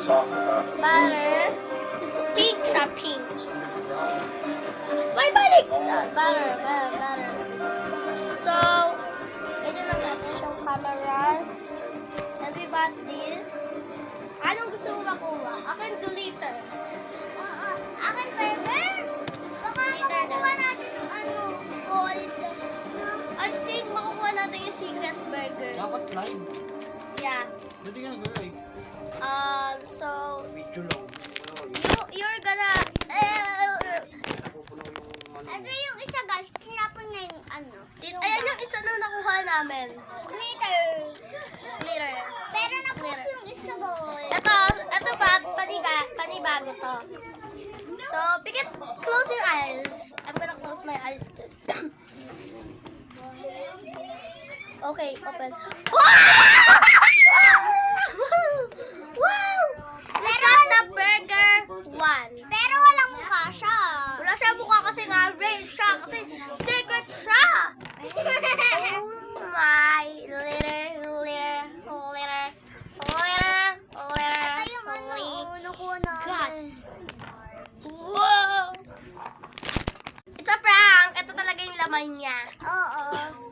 Butter. Pink sa pink. May balik! Butter. So, ito lang natin siyang cameras. And we bought this. Anong gusto mo makuha? Akin 2 liter. Akin burger? Baka makukuha natin ng gold. I think makukuha natin yung secret burger. Dapat live. Yeah. Dati ka nag-live. So, Video lang. you're gonna... Napupuno yung Ito yung isa guys, tinapon na yung Ayan yung isa na nakuha namin. Glitter. Clearer. Pero napos yung isa guys. Ito ba, panibago to. So, Pikit, close your eyes. I'm gonna close my eyes too. Okay, open. Wow! Wow! We got the burger 1. Pero walang mukha siya. Wala siya mukha kasi nga rare siya. Kasi secret siya. Oh my. Glitter. Ito yung nakuha namin. Wow! It's a prank. Ito talaga yung laman niya. Oo.